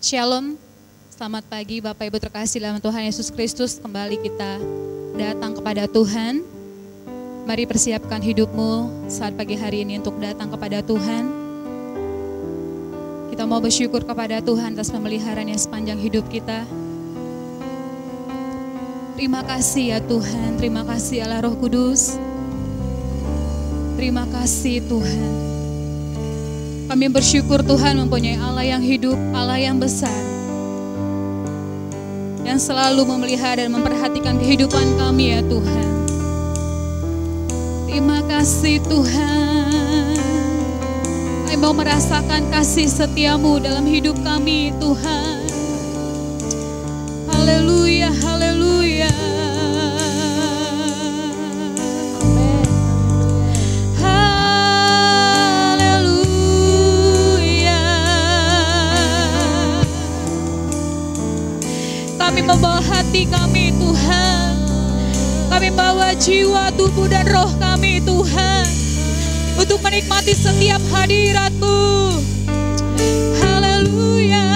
Shalom, selamat pagi Bapak Ibu terkasih dalam Tuhan Yesus Kristus. Kembali kita datang kepada Tuhan. Mari persiapkan hidupmu saat pagi hari ini untuk datang kepada Tuhan. Kita mau bersyukur kepada Tuhan atas pemeliharaan sepanjang hidup kita. Terima kasih ya Tuhan, terima kasih Allah Roh Kudus. Terima kasih Tuhan. Kami bersyukur Tuhan mempunyai Allah yang hidup, Allah yang besar, yang selalu memelihara dan memperhatikan kehidupan kami ya Tuhan. Terima kasih Tuhan. Kami mau merasakan kasih setiamu dalam hidup kami Tuhan. Haleluya, haleluya. Kami membawa hati kami Tuhan. Kami bawa jiwa, tubuh dan roh kami Tuhan, untuk menikmati setiap hadirat-Mu. Haleluya.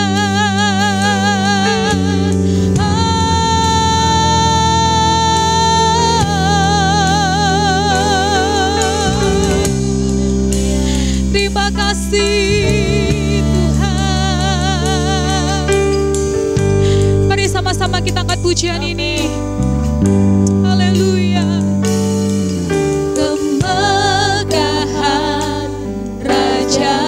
Terima kasih. Sama-sama kita angkat pujian ini. Haleluya. Kemegahan Raja,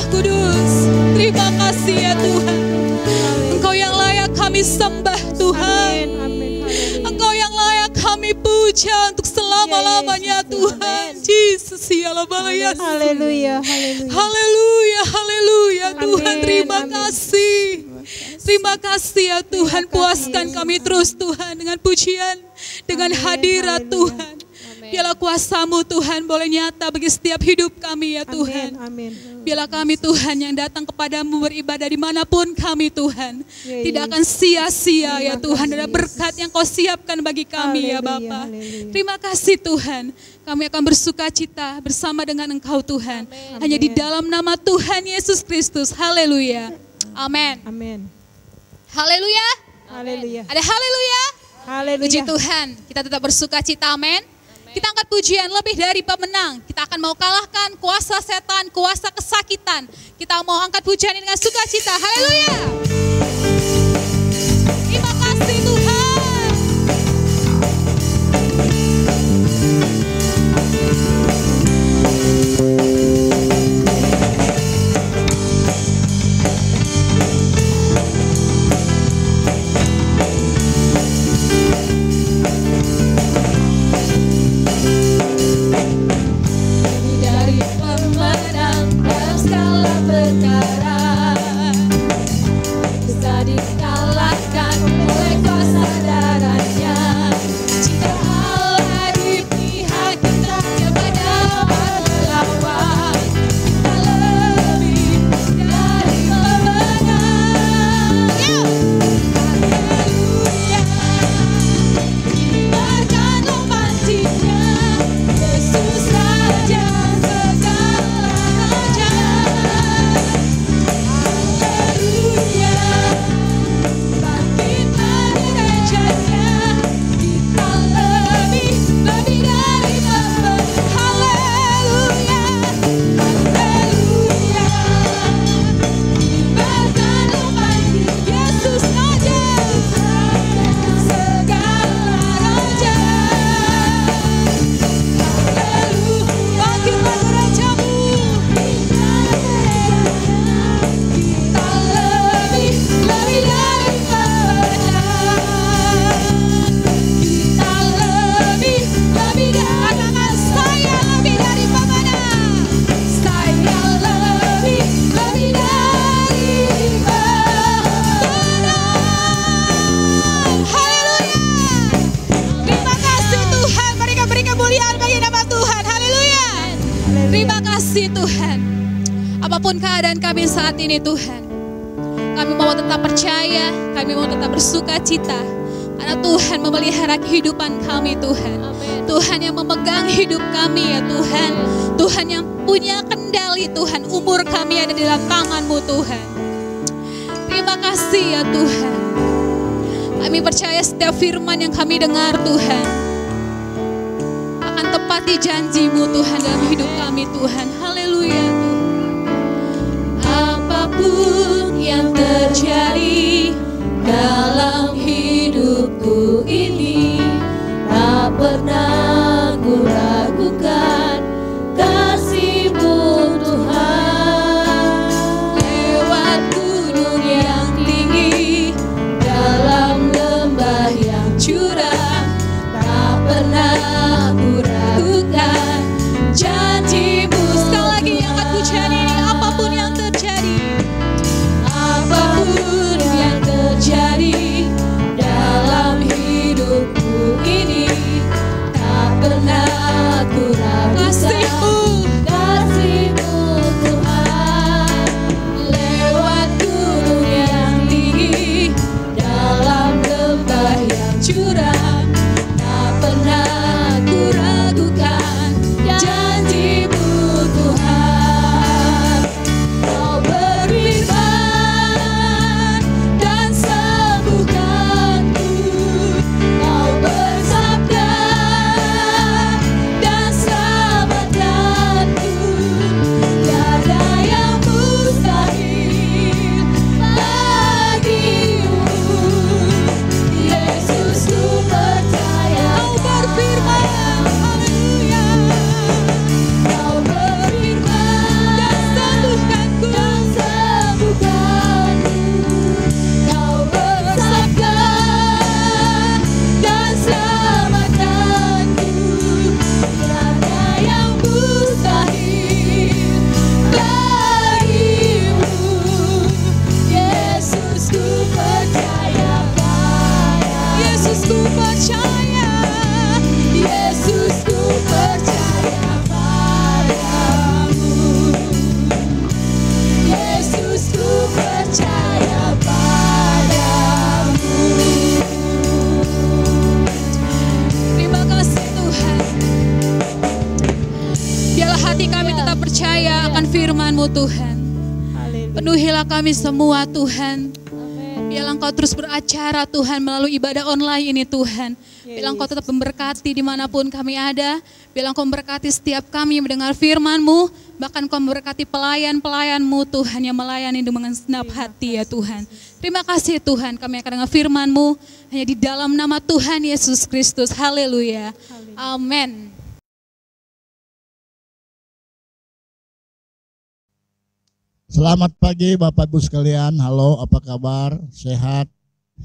Kudus. Terima kasih ya Tuhan. Engkau yang layak kami sembah Tuhan. Engkau yang layak kami puja untuk selama-lamanya Tuhan. Yesus ya Haleluya. Haleluya, haleluya Tuhan, terima kasih. Terima kasih ya Tuhan, puaskan kami terus Tuhan dengan pujian, dengan hadirat Tuhan. Biarlah kuasa-Mu Tuhan boleh nyata bagi setiap hidup kami ya Tuhan. Biarlah kami Tuhan yang datang kepadamu beribadah dimanapun kami Tuhan. Tidak akan sia-sia ya Tuhan. Ada berkat yang Kau siapkan bagi kami ya Bapa. Terima kasih Tuhan. Kami akan bersuka cita bersama dengan Engkau Tuhan. Hanya di dalam nama Tuhan Yesus Kristus. Haleluya. Amin. Haleluya. Ada haleluya. Puji Tuhan. Kita tetap bersuka cita. Amin. Kita angkat pujian lebih dari pemenang. Kita akan mau kalahkan kuasa setan, kuasa kesakitan. Kita mau angkat pujian ini dengan sukacita. Haleluya. Terima kasih Tuhan. Apapun keadaan kami saat ini Tuhan, kami mau tetap percaya, kami mau tetap bersuka cita, karena Tuhan memelihara kehidupan kami Tuhan. Tuhan yang memegang hidup kami ya Tuhan. Tuhan yang punya kendali Tuhan, umur kami ada di dalam tangan-Mu Tuhan. Terima kasih ya Tuhan. Kami percaya setiap firman yang kami dengar Tuhan akan tepati janji-Mu Tuhan dalam hidup kami Tuhan. Haleluya Tuhan. Apapun yang terjadi dalam hidupku ini, tak pernah ku ragukan kasih-Mu Tuhan. Lewat gunung yang tinggi, dalam lembah yang curam, tak pernah ku ragukan janji-Mu. Sekali lagi angkat pujian. firman-Mu Tuhan. Penuhilah kami semua Tuhan. Biarlah Engkau terus beracara Tuhan melalui ibadah online ini Tuhan. Biarlah Engkau tetap memberkati dimanapun kami ada. Biarlah Engkau memberkati setiap kami mendengar firman-Mu. Bahkan Engkau memberkati pelayan-pelayan-Mu Tuhan yang melayani dengan segenap hati ya Tuhan. Terima kasih Tuhan, kami akan dengar firman-Mu hanya di dalam nama Tuhan Yesus Kristus. Haleluya. Amin. Selamat pagi Bapak Ibu sekalian. Halo, apa kabar? Sehat,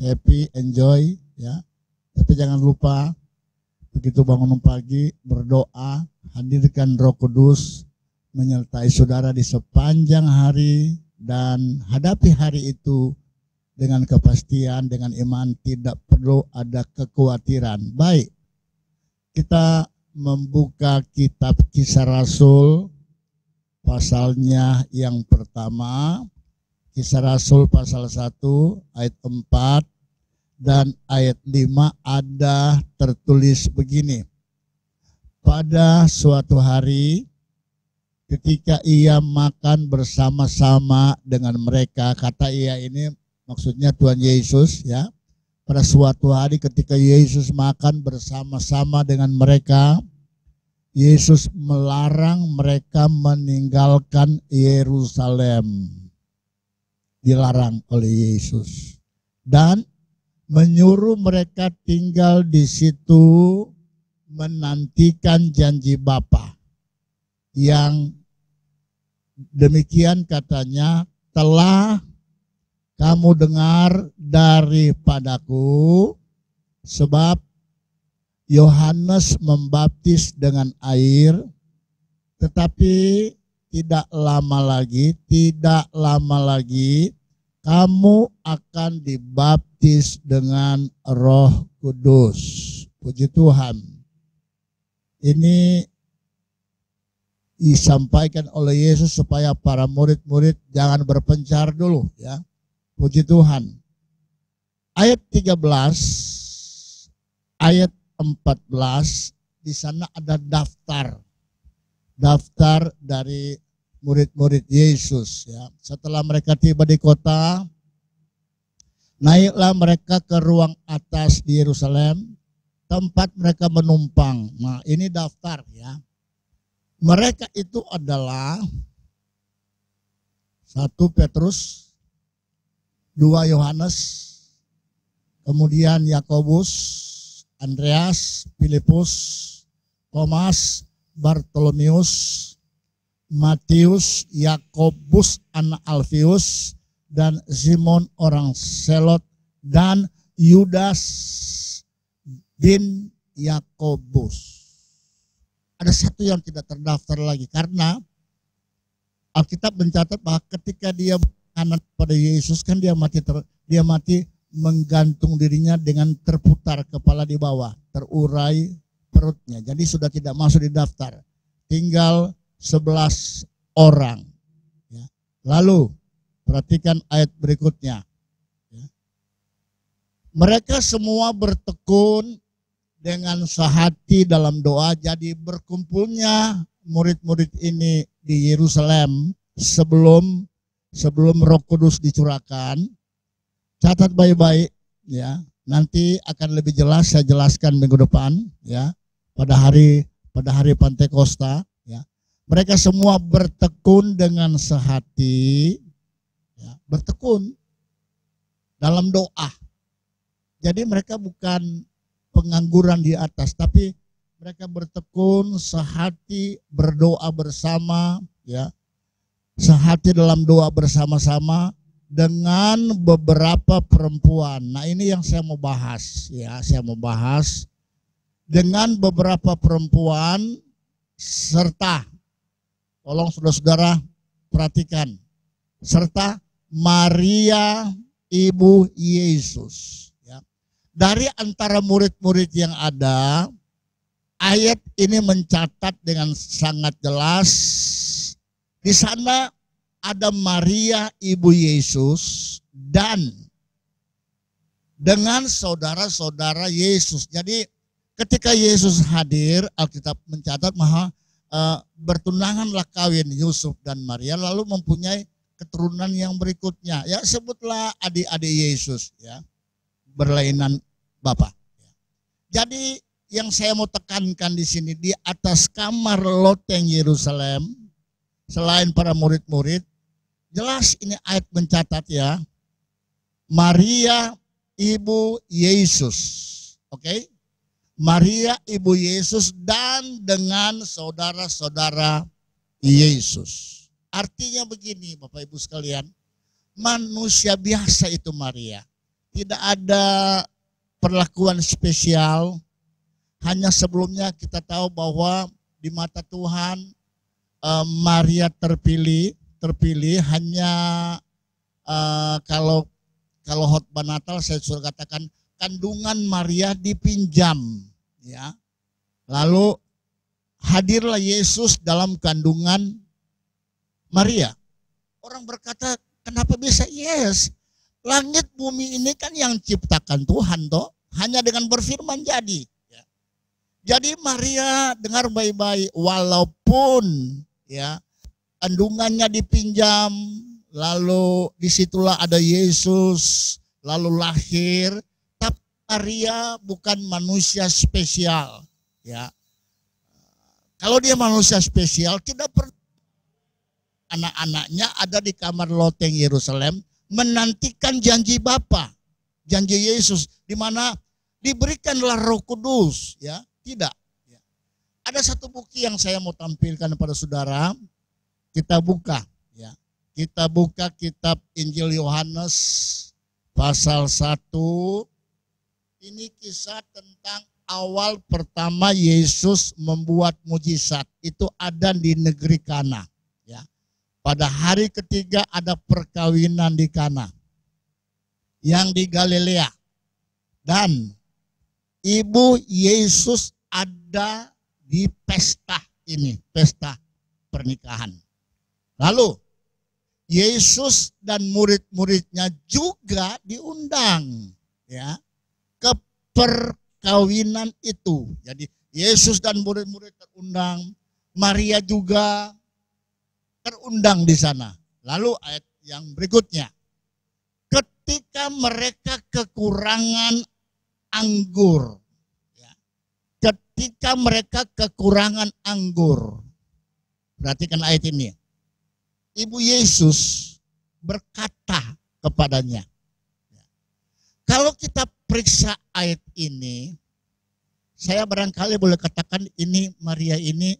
happy, enjoy ya. Tapi jangan lupa begitu bangun pagi berdoa, hadirkan Roh Kudus menyertai saudara di sepanjang hari dan hadapi hari itu dengan kepastian, dengan iman, tidak perlu ada kekhawatiran. Baik, kita membuka kitab Kisah Rasul pasalnya yang pertama, Kisah Rasul pasal 1 ayat 4 dan ayat 5 ada tertulis begini. Pada suatu hari ketika ia makan bersama-sama dengan mereka, kata ia ini maksudnya Tuhan Yesus ya. Pada suatu hari ketika Yesus makan bersama-sama dengan mereka, Yesus melarang mereka meninggalkan Yerusalem. Dilarang oleh Yesus. Dan menyuruh mereka tinggal di situ menantikan janji Bapa. Yang demikian katanya, telah kamu dengar daripadaku, sebab Yohanes membaptis dengan air, tetapi tidak lama lagi kamu akan dibaptis dengan Roh Kudus. Puji Tuhan. Ini disampaikan oleh Yesus supaya para murid-murid jangan berpencar dulu ya. Puji Tuhan. Ayat 13, ayat 14, di sana ada daftar dari murid-murid Yesus ya. Setelah mereka tiba di kota, naiklah mereka ke ruang atas di Yerusalem, tempat mereka menumpang. Nah, ini daftar ya. Mereka itu adalah 1 Petrus, 2 Yohanes, kemudian Yakobus, Andreas, Filipus, Thomas, Bartolomeus, Matius, Yakobus anak Alfius, dan Simon orang Selot, dan Yudas bin Yakobus. Ada satu yang tidak terdaftar lagi karena Alkitab mencatat bahwa ketika dia beranak pada Yesus kan dia mati menggantung dirinya dengan terputar kepala di bawah, terurai perutnya. Jadi sudah tidak masuk di daftar. Tinggal 11 orang. Ya. Lalu perhatikan ayat berikutnya. Ya. Mereka semua bertekun dengan sehati dalam doa. Jadi berkumpulnya murid-murid ini di Yerusalem sebelum Roh Kudus dicurahkan. Catat baik-baik ya. Nanti akan lebih jelas saya jelaskan minggu depan ya. Pada hari Pantekosta ya. Mereka semua bertekun dengan sehati ya, bertekun dalam doa. Jadi mereka bukan pengangguran di atas, tapi mereka bertekun sehati berdoa bersama ya. Sehati dalam doa bersama-sama dengan beberapa perempuan. Nah, ini yang saya mau bahas ya, dengan beberapa perempuan serta, tolong saudara-saudara perhatikan, serta Maria ibu Yesus ya. Dari antara murid-murid yang ada, ayat ini mencatat dengan sangat jelas di sana ada Maria ibu Yesus dan dengan saudara-saudara Yesus. Jadi ketika Yesus hadir, Alkitab mencatat bahwa bertunanganlah kawin Yusuf dan Maria, lalu mempunyai keturunan yang berikutnya. Ya, sebutlah adik-adik Yesus, ya, berlainan Bapa. Jadi yang saya mau tekankan di sini, di atas kamar loteng Yerusalem, selain para murid-murid, jelas ini ayat mencatat ya, Maria ibu Yesus, oke? Maria ibu Yesus dan dengan saudara-saudara Yesus. Artinya begini Bapak Ibu sekalian, manusia biasa itu Maria. Tidak ada perlakuan spesial. Hanya sebelumnya kita tahu bahwa di mata Tuhan Maria terpilih hanya kalau khotbah Natal saya sudah katakan kandungan Maria dipinjam, ya. Lalu hadirlah Yesus dalam kandungan Maria. Orang berkata, kenapa bisa? Yes, langit bumi ini kan yang ciptakan Tuhan toh, hanya dengan berfirman jadi. Ya. Jadi Maria dengar baik-baik, walaupun ya kandungannya dipinjam, lalu disitulah ada Yesus, lalu lahir. Tapi Maria bukan manusia spesial, ya. Kalau dia manusia spesial, tidak perlu anak-anaknya ada di kamar loteng Yerusalem menantikan janji Bapa, janji Yesus, di mana diberikanlah Roh Kudus, ya. Tidak. Ya. Ada satu bukti yang saya mau tampilkan kepada saudara. Kita buka, ya. Kita buka kitab Injil Yohanes pasal 1. Ini kisah tentang awal pertama Yesus membuat mujizat. Itu ada di negeri Kana, ya. Pada hari ketiga ada perkawinan di Kana yang di Galilea. Dan ibu Yesus ada di pesta ini, pesta pernikahan. Lalu Yesus dan murid-muridnya juga diundang, ya, ke perkawinan itu. Jadi Yesus dan murid-murid terundang, Maria juga terundang di sana. Lalu ayat yang berikutnya, ketika mereka kekurangan anggur, ya, ketika mereka kekurangan anggur, perhatikan ayat ini. Ibu Yesus berkata kepadanya. Kalau kita periksa ayat ini, saya barangkali boleh katakan ini Maria ini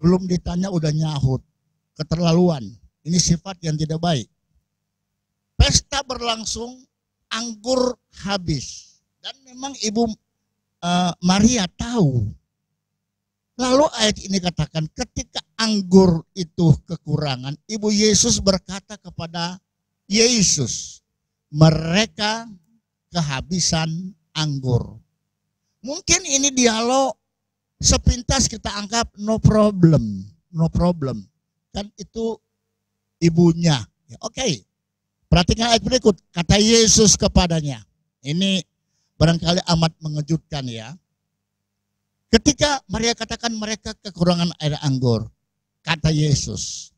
belum ditanya udah nyahut. Keterlaluan. Ini sifat yang tidak baik. Pesta berlangsung, anggur habis. Dan memang ibu Maria tahu. Lalu ayat ini katakan ketika anggur itu kekurangan, ibu Yesus berkata kepada Yesus, mereka kehabisan anggur. Mungkin ini dialog sepintas kita anggap no problem. Kan itu ibunya. Ya, oke. Perhatikan ayat berikut. Kata Yesus kepadanya. Ini barangkali amat mengejutkan ya. Ketika Maria katakan mereka kekurangan air anggur. Kata Yesus.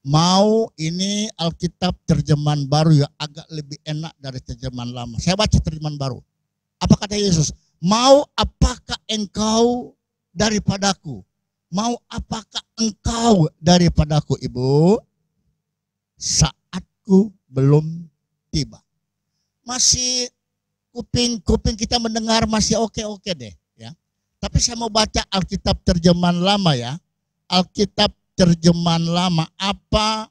Mau ini Alkitab terjemahan baru ya agak lebih enak dari terjemahan lama. Saya baca terjemahan baru. Apa kata Yesus? Mau apakah engkau daripadaku? Mau apakah engkau daripadaku ibu? Saatku belum tiba. Masih kuping kita mendengar masih oke-oke deh. Ya. Tapi saya mau baca Alkitab terjemahan lama ya. Alkitab terjemahan lama. Apa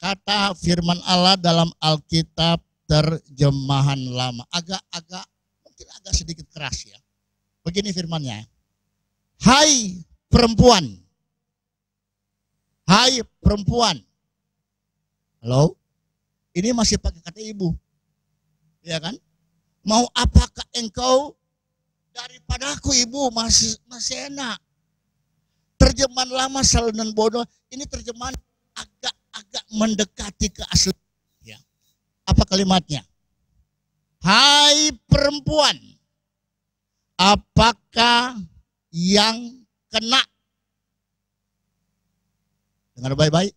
kata firman Allah dalam Alkitab terjemahan lama? Mungkin agak sedikit keras ya. Begini firmannya. Hai perempuan. Hai perempuan. Halo? Ini masih pakai kata ibu. Ya kan? Mau apakah engkau daripadaku ibu? Masih enak. Terjemahan lama salinan bodoh. Ini terjemahan agak mendekati ke asli. Ya. Apa kalimatnya? Hai perempuan. Apakah yang kena? Dengar baik-baik.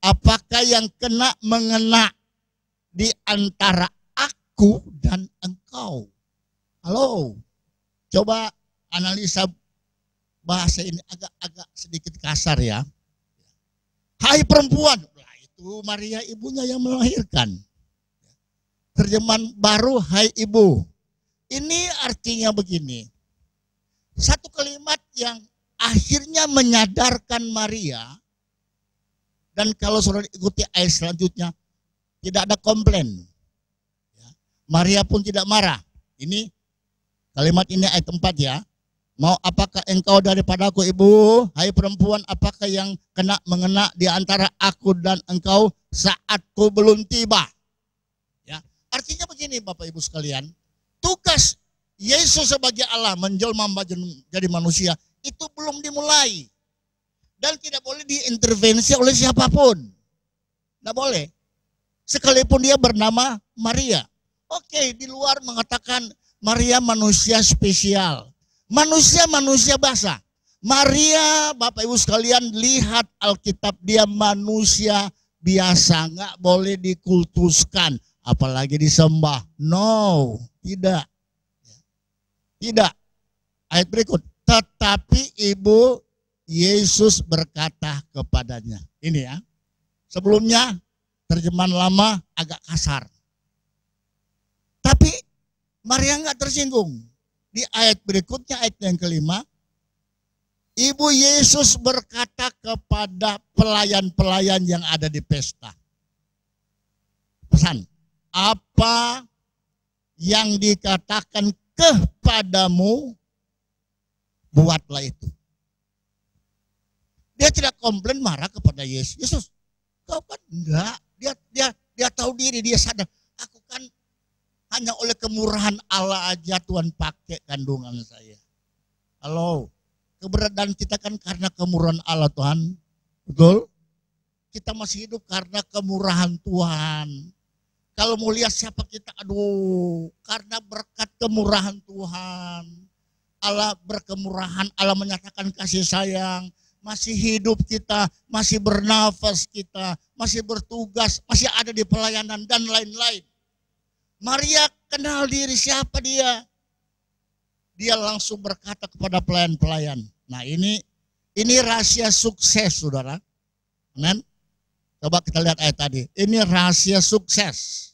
Apakah yang kena mengena di antara aku dan engkau? Halo. Coba analisa bahasa ini agak sedikit kasar ya. Hai perempuan. Nah, itu Maria ibunya yang melahirkan. Terjemahan baru, hai ibu. Ini artinya begini. Satu kalimat yang akhirnya menyadarkan Maria. Dan kalau saudara ikuti ayat selanjutnya, tidak ada komplain. Maria pun tidak marah. Ini kalimat ini ayat 4 ya. Mau apakah engkau daripadaku ibu? Hai perempuan, apakah yang mengena di antara aku dan engkau saatku belum tiba? Ya, artinya begini Bapak Ibu sekalian. Tugas Yesus sebagai Allah menjelma menjadi manusia itu belum dimulai. Dan tidak boleh diintervensi oleh siapapun. Tidak boleh. Sekalipun dia bernama Maria. Oke, di luar mengatakan Maria manusia spesial. Manusia biasa. Maria, Bapak Ibu sekalian, lihat Alkitab, dia manusia biasa. Nggak boleh dikultuskan. Apalagi disembah. No, tidak. Tidak. Ayat berikut. Tetapi ibu Yesus berkata kepadanya. Ini ya. Sebelumnya terjemahan lama agak kasar. Tapi Maria nggak tersinggung. Di ayat berikutnya, ayat yang kelima. Ibu Yesus berkata kepada pelayan-pelayan yang ada di pesta. Pesan. Apa yang dikatakan kepadamu, buatlah itu. Dia tidak komplain marah kepada Yesus. Yesus, kau kan enggak. Dia tahu diri, dia sadar. Aku kan hanya oleh kemurahan Allah aja Tuhan pakai kandungan saya. Halo, keberadaan kita kan karena kemurahan Allah Tuhan. Betul? Kita masih hidup karena kemurahan Tuhan. Kalau mau lihat siapa kita, aduh, karena berkat kemurahan Tuhan. Allah berkemurahan, Allah menyatakan kasih sayang. Masih hidup kita, masih bernafas kita, masih bertugas, masih ada di pelayanan dan lain-lain. Maria kenal diri siapa dia. Dia langsung berkata kepada pelayan-pelayan. Nah ini rahasia sukses saudara. Amen. Coba kita lihat ayat tadi. Ini rahasia sukses.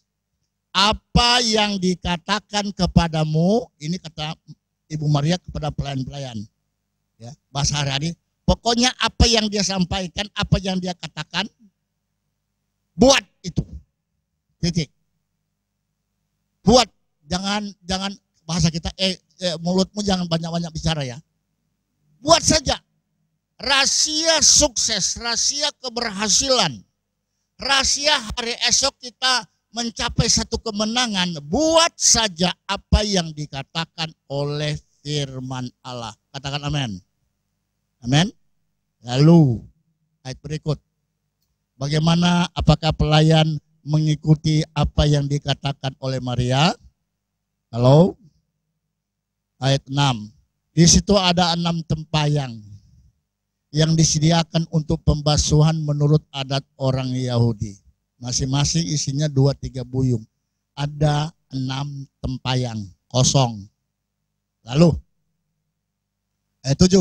Apa yang dikatakan kepadamu, ini kata Ibu Maria kepada pelayan-pelayan. Ya, bahasa hari-hari. Pokoknya apa yang dia sampaikan, apa yang dia katakan, buat itu. Titik. Buat, jangan bahasa kita, mulutmu jangan banyak-banyak bicara ya. Buat saja. Rahasia sukses, rahasia keberhasilan, rahasia hari esok kita mencapai satu kemenangan. Buat saja apa yang dikatakan oleh firman Allah. Katakan amin. Amin. Lalu ayat berikut. Bagaimana, apakah pelayan mengikuti apa yang dikatakan oleh Maria? Halo. Ayat 6. Di situ ada 6 tempayang yang disediakan untuk pembasuhan menurut adat orang Yahudi. Masing-masing isinya 2-3 buyung. Ada 6 tempayang kosong. Lalu ayat 7.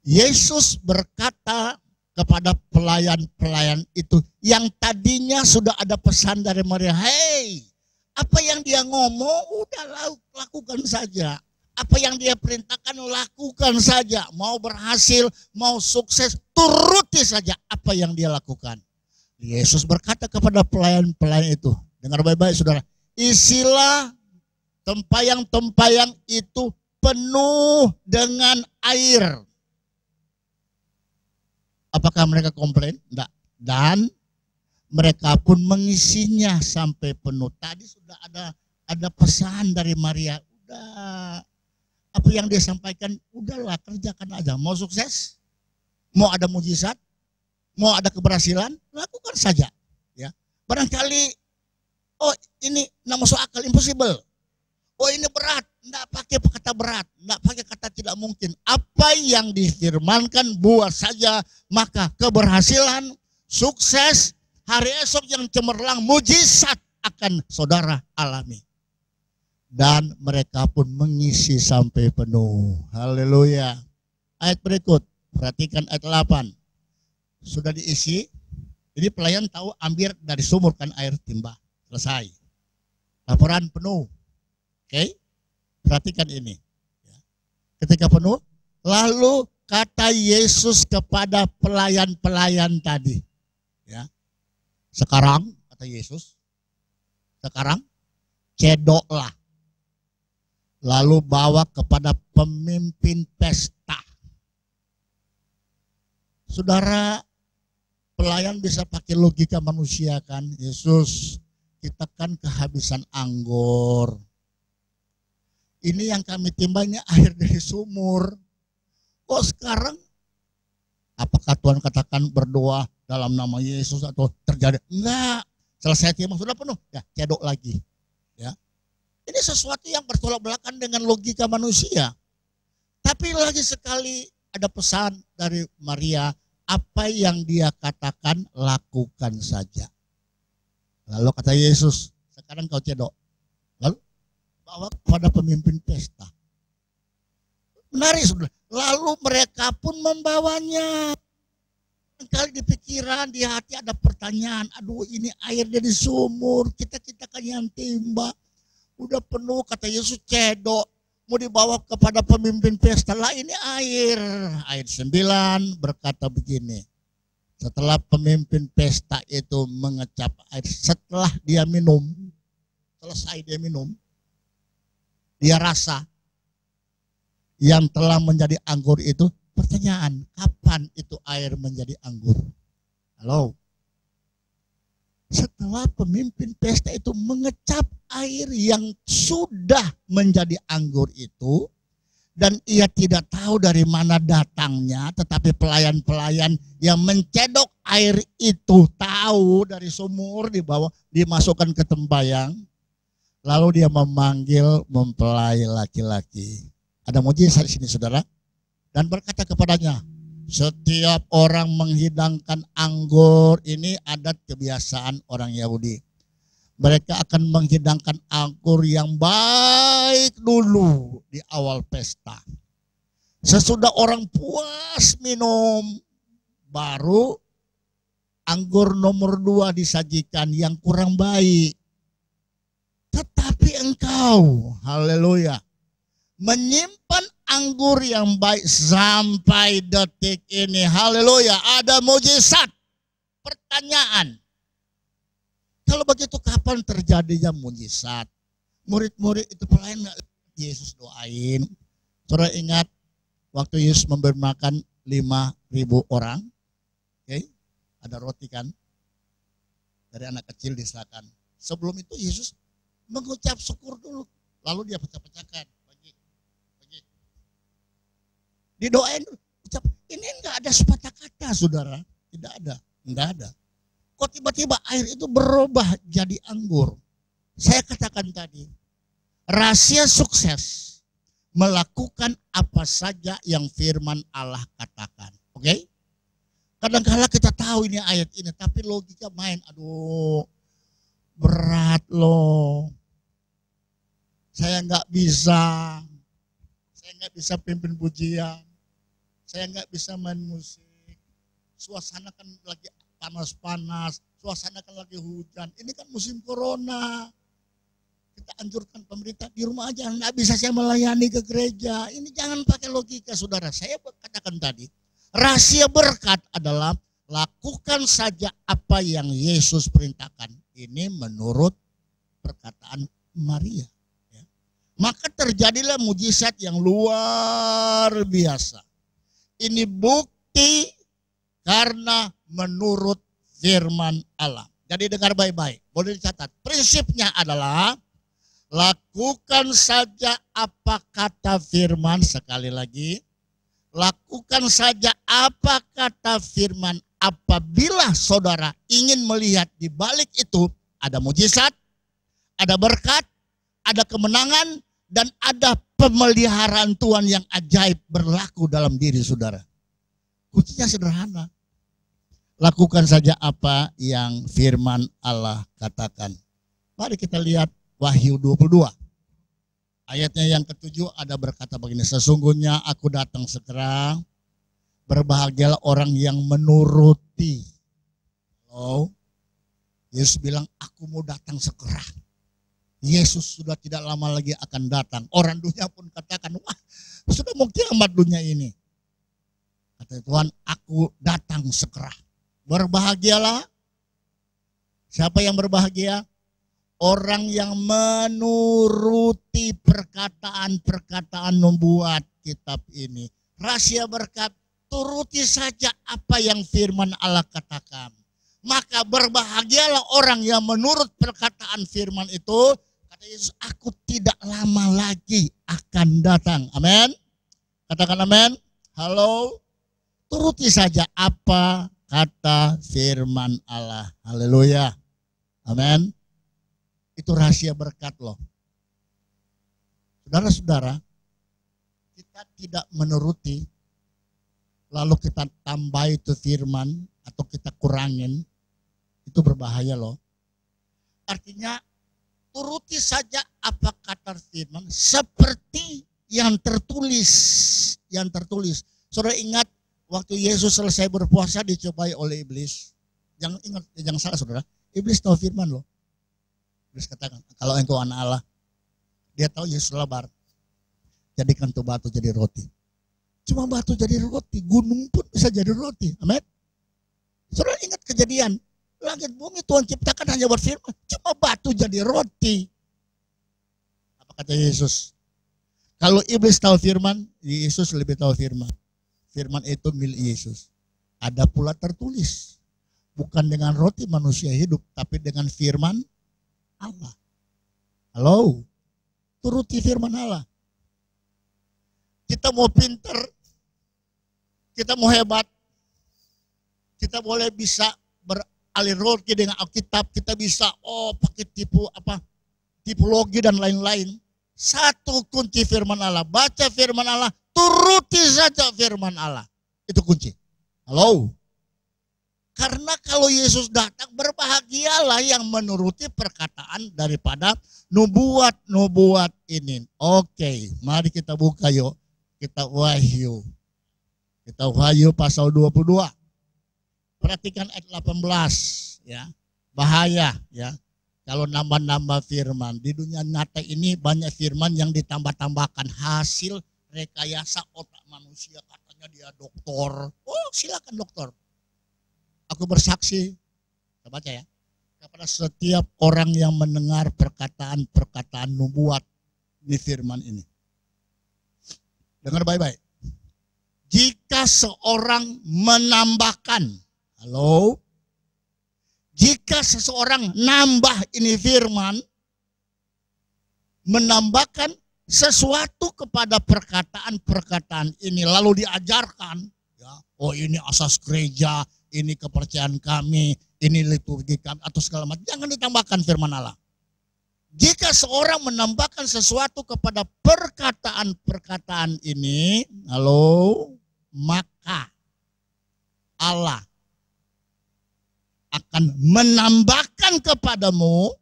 Yesus berkata kepada pelayan-pelayan itu yang tadinya sudah ada pesan dari Maria. Hei, apa yang dia ngomong udah lakukan saja. Apa yang dia perintahkan lakukan saja. Mau berhasil, mau sukses, turuti saja apa yang dia lakukan. Yesus berkata kepada pelayan-pelayan itu. Dengar baik-baik saudara. Isilah tempayang-tempayang itu penuh dengan air. Apakah mereka komplain? Tidak. Dan mereka pun mengisinya sampai penuh. Tadi sudah ada pesan dari Maria. Udah, apa yang dia sampaikan, udahlah kerjakan aja. Mau sukses, mau ada mujizat, mau ada keberhasilan, lakukan saja. Ya, barangkali, oh ini nggak masuk akal, impossible. Oh ini berat, Enggak pakai kata berat, enggak pakai kata tidak mungkin. Apa yang difirmankan buat saja, maka keberhasilan, sukses, hari esok yang cemerlang, mujizat akan saudara alami. Dan mereka pun mengisi sampai penuh. Haleluya. Ayat berikut, perhatikan ayat 8. Sudah diisi, jadi pelayan tahu ambil dari sumur kan air timba. Selesai. Laporan penuh. Oke. Perhatikan ini. Ketika penuh, lalu kata Yesus kepada pelayan-pelayan tadi. Ya. Sekarang, kata Yesus, sekarang cedoklah. Lalu bawa kepada pemimpin pesta. Saudara, pelayan bisa pakai logika manusia kan. Yesus, kita kan kehabisan anggur. Ini yang kami timbanya air dari sumur. Kok sekarang? Apakah Tuhan katakan berdoa dalam nama Yesus atau terjadi? Enggak. Selesai timbang sudah penuh. Ya, cedok lagi. Ya. Ini sesuatu yang bertolak belakang dengan logika manusia. Tapi lagi sekali ada pesan dari Maria, apa yang dia katakan lakukan saja. Lalu kata Yesus, sekarang kau cedok. Lalu bawa kepada pemimpin pesta. Menarik saudara. Lalu mereka pun membawanya. Kali di pikiran, di hati ada pertanyaan. Aduh, ini air dari sumur. Kita kan yang timba. Udah penuh, kata Yesus, cedok. Mau dibawa kepada pemimpin pesta. Lah ini air. Ayat 9 berkata begini. Setelah pemimpin pesta itu mengecap air. Setelah dia minum. Selesai dia minum. Dia rasa yang telah menjadi anggur itu, pertanyaan, kapan itu air menjadi anggur? Halo. Setelah pemimpin pesta itu mengecap air yang sudah menjadi anggur itu, dan ia tidak tahu dari mana datangnya, tetapi pelayan-pelayan yang mencedok air itu tahu dari sumur, dibawa, dimasukkan ke tembayang. Lalu dia memanggil mempelai laki-laki. Ada mujizat di sini saudara. Dan berkata kepadanya, setiap orang menghidangkan anggur, ini adat kebiasaan orang Yahudi. Mereka akan menghidangkan anggur yang baik dulu di awal pesta. Sesudah orang puas minum, baru anggur nomor 2 disajikan yang kurang baik. Tetapi engkau, haleluya, menyimpan anggur yang baik sampai detik ini. Haleluya, ada mujizat. Pertanyaan, kalau begitu kapan terjadinya mujizat? Murid-murid itu pelayan Yesus doain. Saudara ingat waktu Yesus memberi makan 5.000 orang. Oke, ada roti kan? Dari anak kecil diserahkan. Sebelum itu Yesus mengucap syukur dulu, lalu dia pecah-pecahkan, bagi. Didoain dulu, ucap. Ini enggak ada sepatah kata, saudara, tidak ada, enggak ada. Kok tiba-tiba air itu berubah jadi anggur? Saya katakan tadi, rahasia sukses melakukan apa saja yang firman Allah katakan, oke? Kadang-kadang kita tahu ini ayat ini, tapi logika main, aduh, berat loh. Saya nggak bisa pimpin pujian, saya nggak bisa main musik. Suasana kan lagi panas-panas, suasana kan lagi hujan. Ini kan musim corona. Kita anjurkan pemerintah di rumah aja, nggak bisa saya melayani ke gereja. Ini jangan pakai logika, saudara. Saya katakan tadi, rahasia berkat adalah lakukan saja apa yang Yesus perintahkan. Ini menurut perkataan Maria. Maka terjadilah mujizat yang luar biasa. Ini bukti karena menurut firman Allah. Jadi dengar baik-baik, boleh dicatat. Prinsipnya adalah lakukan saja apa kata firman. Sekali lagi, lakukan saja apa kata firman. Apabila saudara ingin melihat di balik itu ada mujizat, ada berkat, ada kemenangan, dan ada pemeliharaan Tuhan yang ajaib berlaku dalam diri saudara. Kuncinya sederhana. Lakukan saja apa yang firman Allah katakan. Mari kita lihat Wahyu 22. Ayatnya yang ke-7 ada berkata begini. Sesungguhnya aku datang segera. Berbahagialah orang yang menuruti. Oh, Yesus bilang aku mau datang segera. Yesus sudah tidak lama lagi akan datang. Orang dunia pun katakan, wah sudah mau kiamat dunia ini. Kata Tuhan, aku datang segera. Berbahagialah. Siapa yang berbahagia? Orang yang menuruti perkataan-perkataan membuat kitab ini. Rahasia berkat, turuti saja apa yang firman Allah katakan. Maka berbahagialah orang yang menurut perkataan firman itu. Kata Yesus, aku tidak lama lagi akan datang. Amin. Katakan amin. Halo. Turuti saja apa kata firman Allah. Haleluya. Amin. Itu rahasia berkat loh. Saudara-saudara, kita tidak menuruti, lalu kita tambah itu firman, atau kita kurangin, itu berbahaya loh. Artinya, turuti saja apa kata firman, seperti yang tertulis. Yang tertulis. Saudara ingat, waktu Yesus selesai berpuasa dicobai oleh iblis. Jangan ingat, jangan salah saudara. Iblis tahu firman loh. Iblis katakan, kalau engkau anak Allah, dia tahu Yesus lapar. Jadikan tuh batu jadi roti. Cuma batu jadi roti, gunung pun bisa jadi roti. Amin. Saudara ingat kejadian, langit bumi Tuhan ciptakan hanya buat firman. Cuma batu jadi roti. Apa kata Yesus? Kalau iblis tahu firman, Yesus lebih tahu firman. Firman itu milik Yesus. Ada pula tertulis. Bukan dengan roti manusia hidup, tapi dengan firman Allah. Halo, turuti firman Allah. Kita mau pinter, kita mau hebat, kita boleh bisa beralirologi dengan Alkitab, kita bisa pakai tipologi dan lain-lain. Satu kunci firman Allah, baca firman Allah, turuti saja firman Allah. Itu kunci. Halo. Karena kalau Yesus datang, berbahagialah yang menuruti perkataan daripada nubuat-nubuat ini. Oke, mari kita buka yuk. Kita Wahyu. Kita Wahyu pasal 22. Perhatikan ayat 18 ya. Bahaya ya. Kalau nambah-nambah firman. Di dunia nyata ini banyak firman yang ditambah-tambahkan. Hasil rekayasa otak manusia. Katanya dia doktor. Oh silakan doktor. Aku bersaksi, kita baca ya, kepada setiap orang yang mendengar perkataan-perkataan nubuat di firman ini. Dengar baik-baik. Jika seorang menambahkan, halo, jika seseorang nambah ini firman, menambahkan sesuatu kepada perkataan-perkataan ini, lalu diajarkan, ya, oh ini asas gereja, ini kepercayaan kami, ini liturgi kami, atau segala macam. Jangan ditambahkan firman Allah. Jika seorang menambahkan sesuatu kepada perkataan-perkataan ini, halo, maka Allah akan menambahkan kepadamu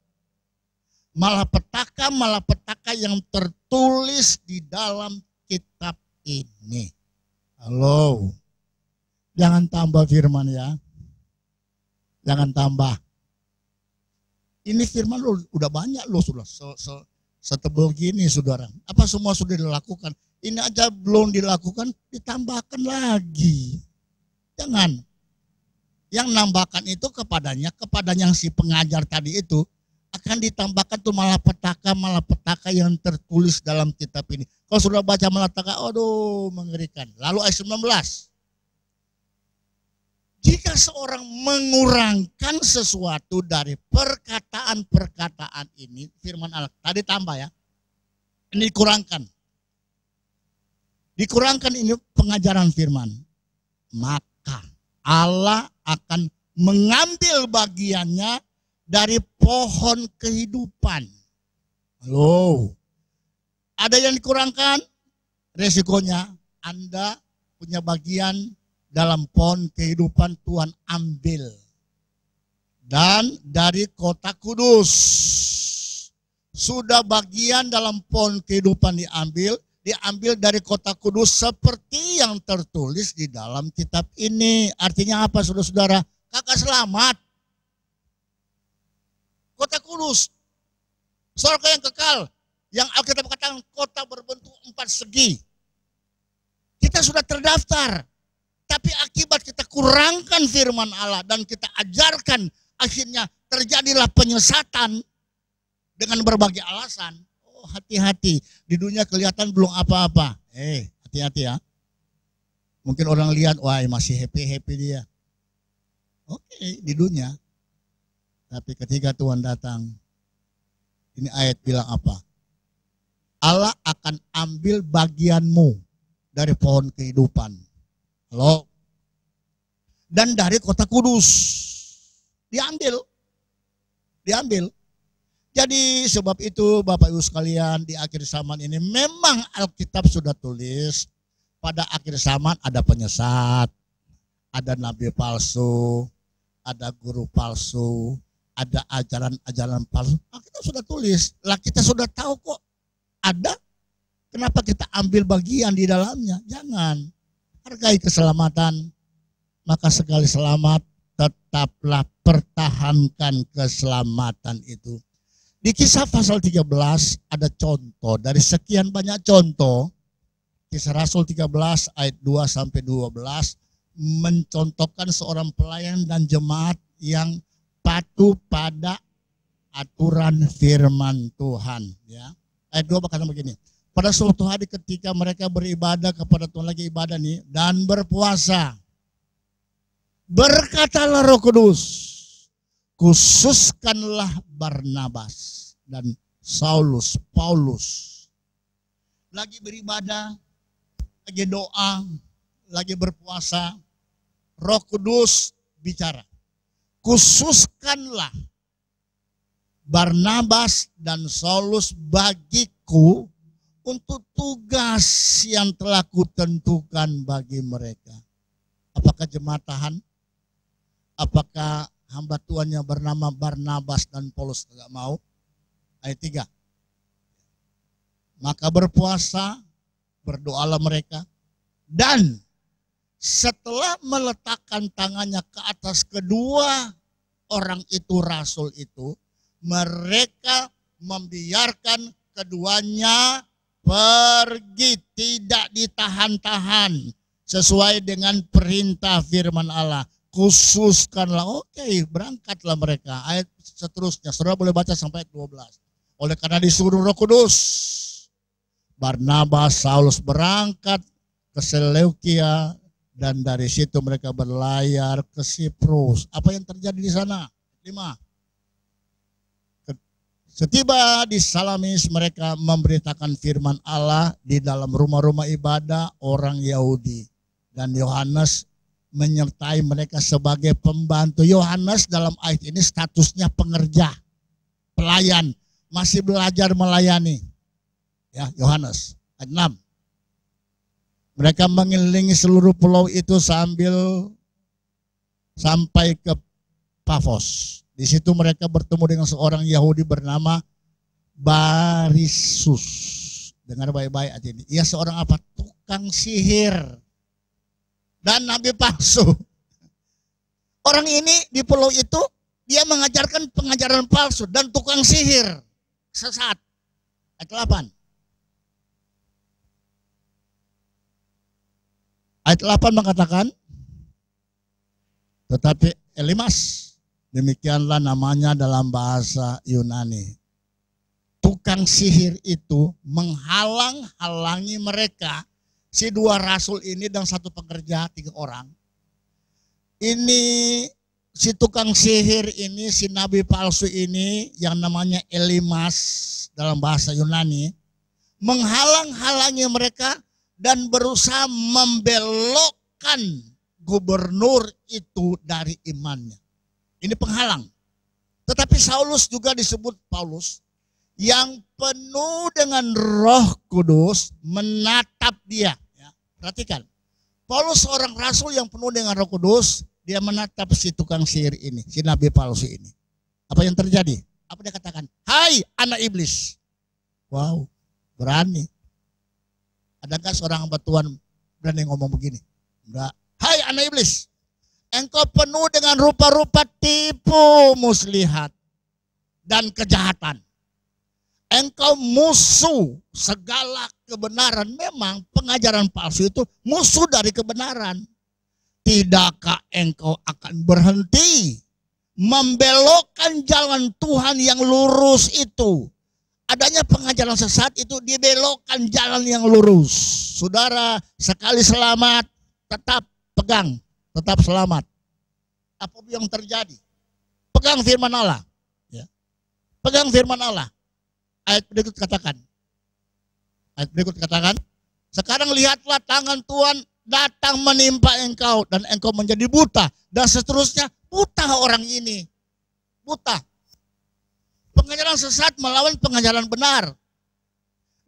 malapetaka yang tertulis di dalam kitab ini. Halo. Jangan tambah firman ya. Jangan tambah. Ini firman lo udah banyak lo sudah setebal gini saudara. Apa semua sudah dilakukan? Ini aja belum dilakukan, ditambahkan lagi. Jangan. Yang nambahkan itu kepadanya yang si pengajar tadi itu akan ditambahkan tuh malapetaka yang tertulis dalam kitab ini. Kalau sudah baca malapetaka, aduh mengerikan. Lalu ayat 19. Jika seorang mengurangkan sesuatu dari perkataan-perkataan ini, firman Allah, tadi tambah ya, ini dikurangkan. Dikurangkan ini pengajaran firman. Maka Allah akan mengambil bagiannya dari pohon kehidupan. Halo. Ada yang dikurangkan, resikonya Anda punya bagian dalam pohon kehidupan Tuhan ambil. Dan dari kota kudus, sudah bagian dalam pohon kehidupan diambil dari kota kudus seperti yang tertulis di dalam kitab ini. Artinya apa saudara-saudara? Kakak selamat. Kota kudus, surga yang kekal, yang Alkitab katakan kota berbentuk 4 segi. Kita sudah terdaftar, tapi akibat kita kurangkan firman Allah dan kita ajarkan, akhirnya terjadilah penyesatan dengan berbagai alasan. Oh, hati-hati, di dunia kelihatan belum apa-apa. Hati-hati ya. Mungkin orang lihat, wah masih happy-happy dia. Oke, di dunia. Tapi ketika Tuhan datang, ini ayat bilang apa? Allah akan ambil bagianmu dari pohon kehidupan. Halo? Dan dari kota kudus. Diambil. Jadi sebab itu Bapak Ibu sekalian, di akhir zaman ini memang Alkitab sudah tulis, pada akhir zaman ada penyesat, ada nabi palsu, ada guru palsu, ada ajaran-ajaran palsu. Kita sudah tulis, lah kita sudah tahu kok ada. Kenapa kita ambil bagian di dalamnya? Jangan. Hargai keselamatan, maka sekali selamat tetaplah pertahankan keselamatan itu. Di Kisah pasal 13 ada contoh, dari sekian banyak contoh, Kisah Rasul 13 ayat 2 sampai 12 mencontohkan seorang pelayan dan jemaat yang patuh pada aturan firman Tuhan. Ya. Ayat 2 berkata begini, pada suatu hari ketika mereka beribadah kepada Tuhan, lagi ibadah nih, dan berpuasa, berkatalah Roh Kudus, khususkanlah Barnabas dan Paulus. Lagi beribadah, lagi doa, lagi berpuasa, Roh Kudus bicara, khususkanlah Barnabas dan Saulus bagiku untuk tugas yang telah kutentukan bagi mereka. Apakah jemaat tahan? Apakah hamba Tuhan yang bernama Barnabas dan Paulus tidak mau? Ayat 3. Maka berpuasa, berdoalah mereka, dan setelah meletakkan tangannya ke atas kedua orang itu, rasul itu, mereka membiarkan keduanya pergi, tidak ditahan-tahan, sesuai dengan perintah firman Allah. Khususkanlah, oke, berangkatlah mereka. Ayat seterusnya, saudara boleh baca sampai ayat 12. Oleh karena disuruh Roh Kudus, Barnabas, Saulus berangkat ke Seleukia, dan dari situ mereka berlayar ke Siprus. Apa yang terjadi di sana? 5. Setiba di Salamis, mereka memberitakan firman Allah di dalam rumah-rumah ibadah orang Yahudi. Dan Yohanes menyertai mereka sebagai pembantu. Yohanes dalam ayat ini statusnya pengerja, pelayan, masih belajar melayani. Ya, Yohanes. Ayat 6. Mereka mengelilingi seluruh pulau itu sampai ke Pafos. Di situ mereka bertemu dengan seorang Yahudi bernama Barisus. Dengar baik-baik ayat ini. Ia seorang apa? Tukang sihir dan nabi palsu. Orang ini di pulau itu dia mengajarkan pengajaran palsu dan tukang sihir, sesat. Ayat 8. Ayat 8 mengatakan, tetapi Elimas, demikianlah namanya dalam bahasa Yunani. Tukang sihir itu menghalang-halangi mereka, si dua rasul ini dan satu pekerja, 3 orang. Ini si tukang sihir ini, si nabi palsu ini yang namanya Elimas dalam bahasa Yunani, menghalang-halangi mereka dan berusaha membelokkan gubernur itu dari imannya. Ini penghalang. Tetapi Saulus juga disebut Paulus. yang penuh dengan Roh Kudus menatap dia. Ya, perhatikan, Paulus seorang rasul yang penuh dengan Roh Kudus, dia menatap si tukang sihir ini, si nabi palsu ini. Apa yang terjadi? Apa dia katakan? Hai anak iblis. Wow, berani. Adakah seorang hamba Tuhan berani ngomong begini? Enggak. Hai anak iblis, engkau penuh dengan rupa-rupa tipu muslihat dan kejahatan. Engkau musuh segala kebenaran. Memang pengajaran palsu itu musuh dari kebenaran. Tidakkah engkau akan berhenti membelokkan jalan Tuhan yang lurus itu? Adanya pengajaran sesat itu dibelokkan jalan yang lurus. Saudara, sekali selamat tetap pegang, tetap selamat. Apa yang terjadi? Pegang firman Allah. Ya. Pegang firman Allah. Ayat berikut katakan. Ayat berikut katakan. Sekarang lihatlah tangan Tuhan datang menimpa engkau dan engkau menjadi buta. Dan seterusnya, buta orang ini. Buta. Pengajaran sesat melawan pengajaran benar.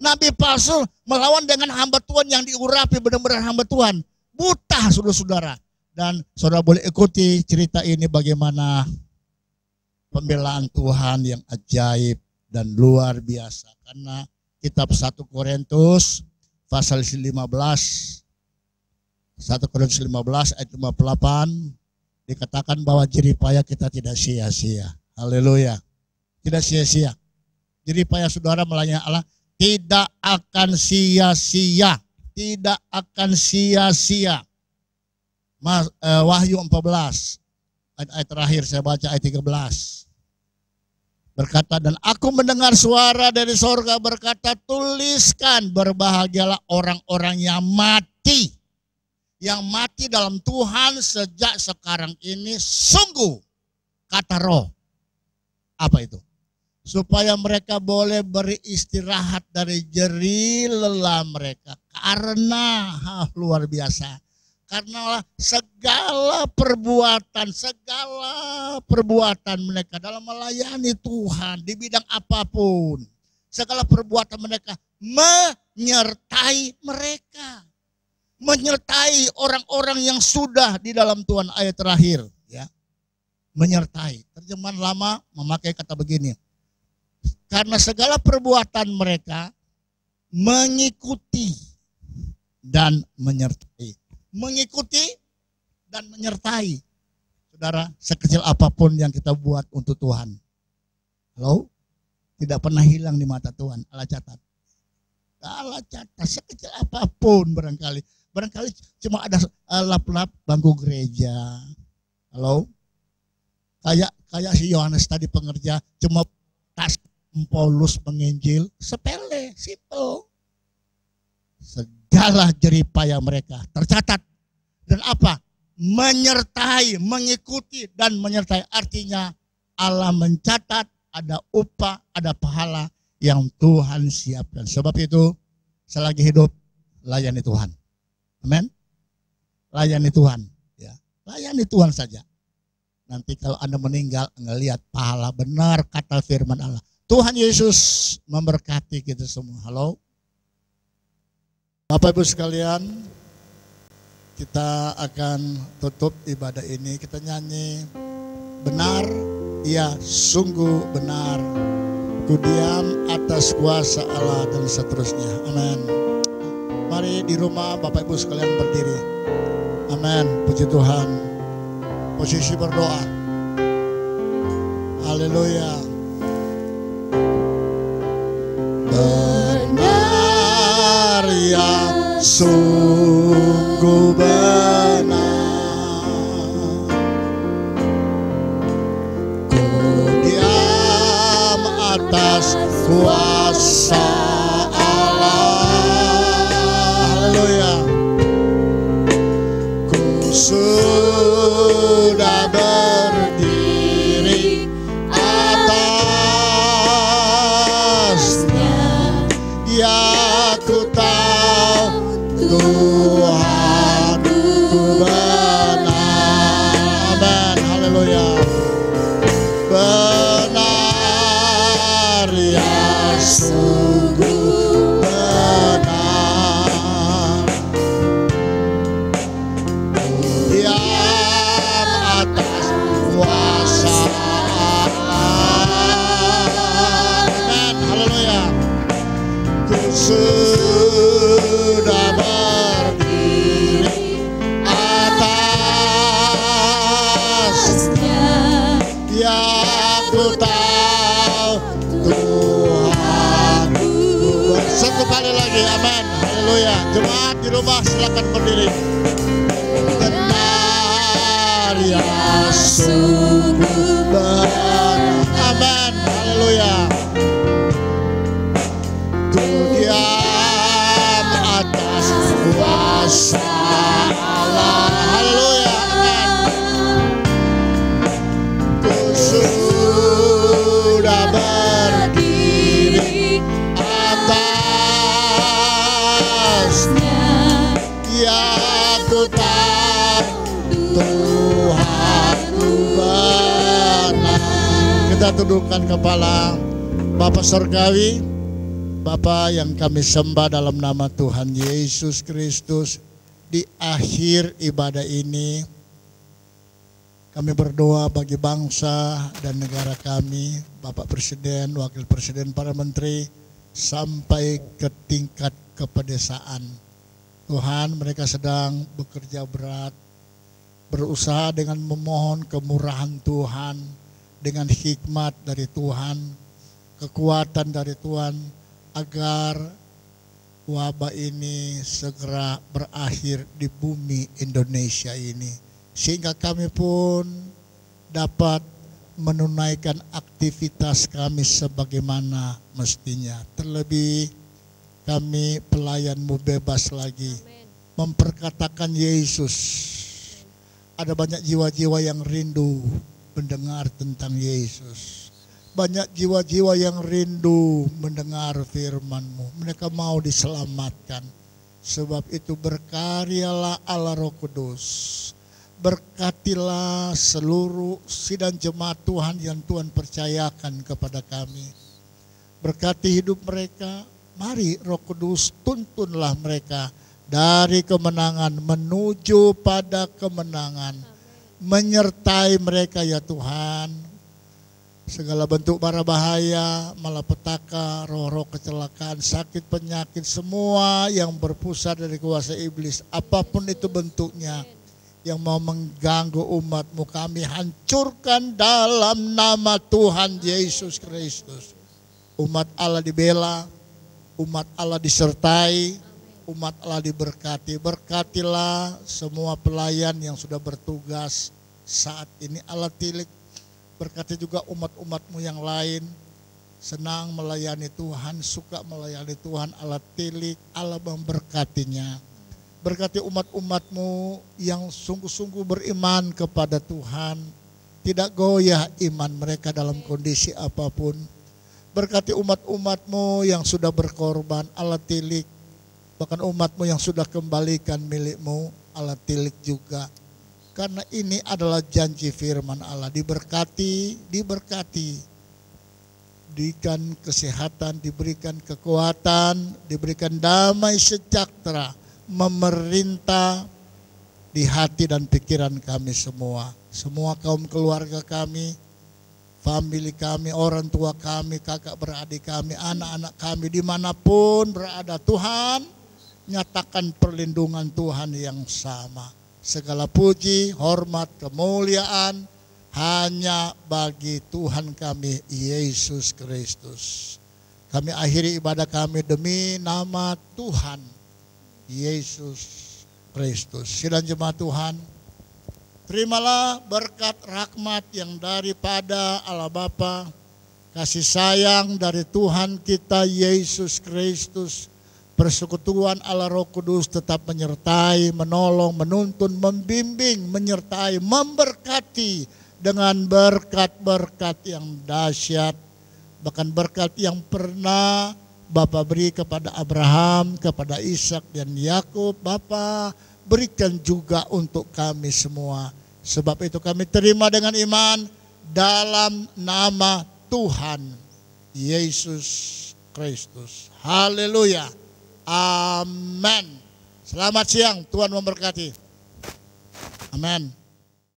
Nabi palsu melawan dengan hamba Tuhan yang diurapi benar-benar hamba Tuhan. Buta saudara-saudara. Dan saudara boleh ikuti cerita ini bagaimana pembelaan Tuhan yang ajaib dan luar biasa. Karena kitab 1 Korintus pasal 15, 1 Korintus 15 ayat 58 dikatakan bahwa jeripaya kita tidak sia-sia. Haleluya. Tidak sia-sia. Jeripaya saudara melayani Allah tidak akan sia-sia. Tidak akan sia-sia. Wahyu 14 ayat terakhir saya baca ayat 13. Berkata, dan aku mendengar suara dari sorga berkata, tuliskan, berbahagialah orang-orang yang mati. Yang mati dalam Tuhan sejak sekarang ini sungguh, kata Roh. Apa itu? Supaya mereka boleh beristirahat dari jerih lelah mereka. Karena, luar biasa. Karena segala perbuatan mereka dalam melayani Tuhan di bidang apapun, segala perbuatan mereka menyertai mereka, menyertai orang-orang yang sudah di dalam Tuhan. Ayat terakhir, ya, menyertai. Terjemahan lama memakai kata begini, karena segala perbuatan mereka mengikuti dan menyertai. Mengikuti dan menyertai. Saudara, sekecil apapun yang kita buat untuk Tuhan, halo, tidak pernah hilang di mata Tuhan. Allah catat. Allah catat sekecil apapun barangkali. Barangkali cuma ada lap-lap bangku gereja. Halo. Kayak si Yohanes tadi pengerja cuma tas Paulus menginjil, sepele, simple. Segala jeripaya mereka tercatat. Dan apa? Menyertai, mengikuti dan menyertai. Artinya Allah mencatat, ada upah, ada pahala yang Tuhan siapkan. Sebab itu selagi hidup layani Tuhan. Amin. Layani Tuhan, ya. Layani Tuhan saja. Nanti kalau Anda meninggal, ngelihat pahala benar kata firman Allah. Tuhan Yesus memberkati kita semua. Halo. Bapak Ibu sekalian, kita akan tutup ibadah ini. Kita nyanyi, benar, ya sungguh benar, ku diam atas kuasa Allah, dan seterusnya. Amin. Mari di rumah Bapak Ibu sekalian berdiri. Amin. Puji Tuhan. Posisi berdoa. Haleluya. Benar, ya sungguh benar, ku diam atas kuasa Allah. Haleluya. Ku sudah berdiri atasnya, ya ku tahu Tuhan ku benar. Amin. Haleluya. Benar, ya sungguh benar. Diam atas kuasa Allah. Amin. Haleluya. Ku sudah berdiri atasnya. Ya ku tahu Tuhanku. Satu kali lagi, amin. Haleluya. Jemaat di rumah silakan berdiri. Benar ya sungguh benar. Amin. Haleluya. Ku diam atas kuasa Allah. Haleluya. Amin. Ku sudah berdiri atasnya. Ya ku tahu Tuhanku benar. Kita tundukkan kepala. Bapa Surgawi, Bapa yang kami sembah dalam nama Tuhan Yesus Kristus, di akhir ibadah ini kami berdoa bagi bangsa dan negara kami, Bapak Presiden, Wakil Presiden, para menteri, sampai ke tingkat kepedesaan. Tuhan, mereka sedang bekerja berat, berusaha dengan memohon kemurahan Tuhan, dengan hikmat dari Tuhan, kekuatan dari Tuhan, agar wabah ini segera berakhir di bumi Indonesia ini, sehingga kami pun dapat menunaikan aktivitas kami sebagaimana mestinya. Terlebih kami pelayan-Mu bebas lagi memperkatakan Yesus. Ada banyak jiwa-jiwa yang rindu mendengar tentang Yesus. Banyak jiwa-jiwa yang rindu mendengar firman-Mu. Mereka mau diselamatkan. Sebab itu berkaryalah Allah Roh Kudus. Berkatilah seluruh sidang jemaat Tuhan yang Tuhan percayakan kepada kami. Berkati hidup mereka. Mari Roh Kudus tuntunlah mereka dari kemenangan menuju pada kemenangan. Menyertai mereka ya Tuhan. Segala bentuk bara bahaya, malapetaka, roh-roh kecelakaan, sakit, penyakit, semua yang berpusat dari kuasa iblis, apapun itu bentuknya, yang mau mengganggu umat-Mu, kami hancurkan dalam nama Tuhan Yesus Kristus. Umat Allah dibela, umat Allah disertai, umat Allah diberkati. Berkatilah semua pelayan yang sudah bertugas saat ini, Allah tilik. Berkati juga umat-umat-Mu yang lain, senang melayani Tuhan, suka melayani Tuhan, Allah tilik, Allah memberkatinya. Berkati umat-umat-Mu yang sungguh-sungguh beriman kepada Tuhan, tidak goyah iman mereka dalam kondisi apapun. Berkati umat-umat-Mu yang sudah berkorban, Allah tilik. Bahkan umat-Mu yang sudah kembalikan milik-Mu, Allah tilik juga. Karena ini adalah janji firman Allah, diberkati, diberikan kesehatan, diberikan kekuatan, diberikan damai sejahtera, memerintah di hati dan pikiran kami semua. Semua kaum keluarga kami, famili kami, orang tua kami, kakak beradik kami, anak-anak kami, dimanapun berada, Tuhan, nyatakan perlindungan Tuhan yang sama. Segala puji, hormat, kemuliaan hanya bagi Tuhan kami Yesus Kristus. Kami akhiri ibadah kami demi nama Tuhan Yesus Kristus. Sidang jemaat Tuhan, terimalah berkat rahmat yang daripada Allah Bapa, kasih sayang dari Tuhan kita Yesus Kristus, persekutuan Allah Roh Kudus tetap menyertai, menolong, menuntun, membimbing, menyertai, memberkati dengan berkat-berkat yang dahsyat. Bahkan berkat yang pernah Bapa beri kepada Abraham, kepada Ishak dan Yakub, Bapa berikan juga untuk kami semua. Sebab itu kami terima dengan iman dalam nama Tuhan Yesus Kristus. Haleluya. Amin. Selamat siang, Tuhan memberkati. Amin.